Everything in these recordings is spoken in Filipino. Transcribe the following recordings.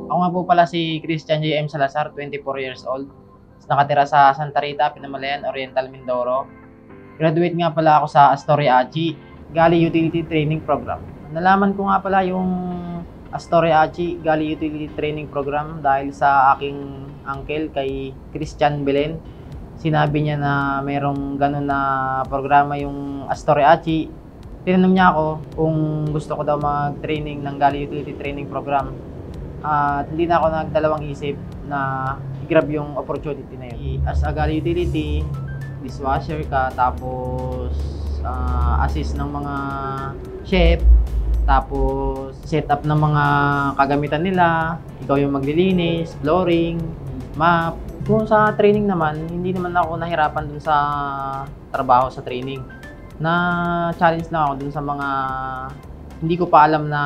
Ako nga po pala si Christian J.M. Salazar, 24 years old. Nakatira sa Santa Rita, Pinamalayan, Oriental, Mindoro. Graduate nga pala ako sa Astoria Achi, Gali Utility Training Program. Nalaman ko nga pala yung Astoria Achi, Gali Utility Training Program dahil sa aking uncle kay Christian Belen. Sinabi niya na merong ganun na programa yung Astoria Achi. Tinanong niya ako kung gusto ko daw mag-training ng Gali Utility Training Program. At hindi na ako nagdalawang isip na i-grab yung opportunity na yun. As a Gali Utility, dishwasher ka, tapos assist ng mga chef, tapos setup ng mga kagamitan nila, ikaw yung maglilinis, flooring, map. Kung sa training naman, hindi naman ako nahirapan dun sa trabaho sa training. Na-challenge lang ako dun sa mga hindi ko pa alam na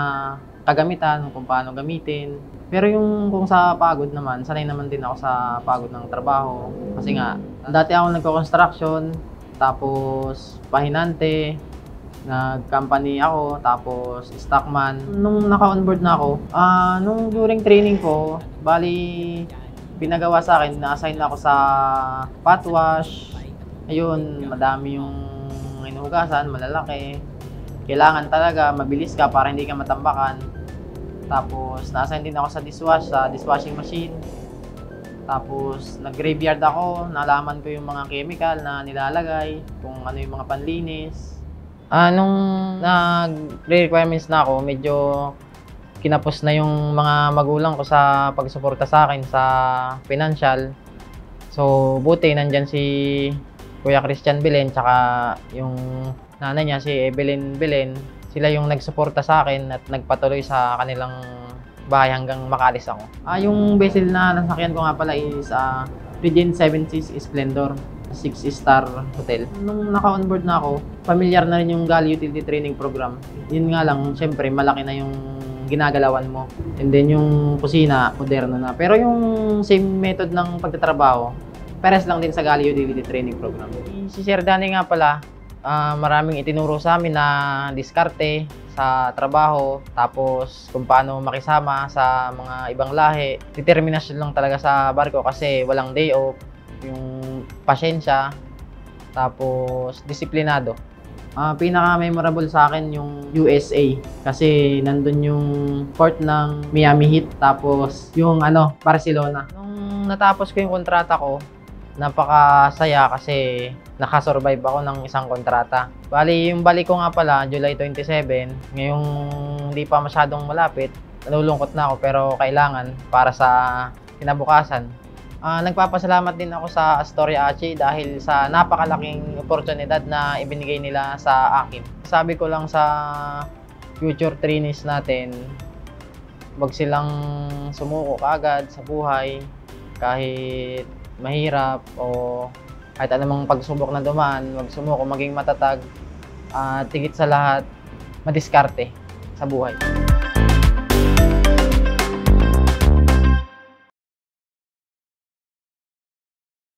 kagamitan, kung paano gamitin. Pero yung kung sa pagod naman, sanay naman din ako sa pagod ng trabaho. Kasi nga, dati ako nagko-construction, tapos pahinante, nag-company ako, tapos stockman. Nung naka-onboard na ako, nung during training ko, bali, pinagawa sa akin, na-assign ako sa pot wash. Ayun, madami yung inuhugasan, malalaki. Kailangan talaga mabilis ka para hindi ka matambakan. Tapos na-assign din ako sa dishwashing machine. Tapos nag-graveyard ako, nalaman ko yung mga chemical na nilalagay, kung ano yung mga panlinis. Nung nag-requirements na ako, medyo kinapos na yung mga magulang ko sa pagsuporta sa akin sa financial. So buti nandyan si Kuya Christian Belen, tsaka yung nanay niya si Evelyn Belen. Sila yung nagsuporta sa akin at nagpatuloy sa kanilang bahay hanggang makaalis ako. Yung vessel na nasakyan ko nga pala is Regent 7 Seas Splendor, 6-star hotel. Nung naka-onboard na ako, familiar na rin yung Gali Utility Training Program. Yun nga lang, syempre malaki na yung ginagalawan mo. And then yung kusina, moderno na. Pero yung same method ng pagtatrabaho, pares lang din sa Gali Utility Training Program. Si Sir Danny nga pala, maraming itinuro sa amin na diskarte sa trabaho, tapos kung paano makisama sa mga ibang lahi. Determinasyon lang talaga sa barko kasi walang day off, yung pasyensya, tapos disiplinado. Pinaka-memorable sa akin yung USA kasi nandun yung port ng Miami Heat, tapos yung Barcelona. Nung natapos ko yung kontrata ko, napakasaya kasi nakasurvive ako ng isang kontrata. Bali, yung balik ko nga pala, July 27, ngayong hindi pa masyadong malapit, nalulungkot na ako pero kailangan para sa kinabukasan. Nagpapasalamat din ako sa Astoria Achi dahil sa napakalaking oportunidad na ibinigay nila sa akin. Sabi ko lang sa future trainees natin, wag silang sumuko kaagad sa buhay kahit mahirap o kahit anumang pagsubok na dumaan, wag sumuko, maging matatag at higit sa lahat, madiskarte sa buhay.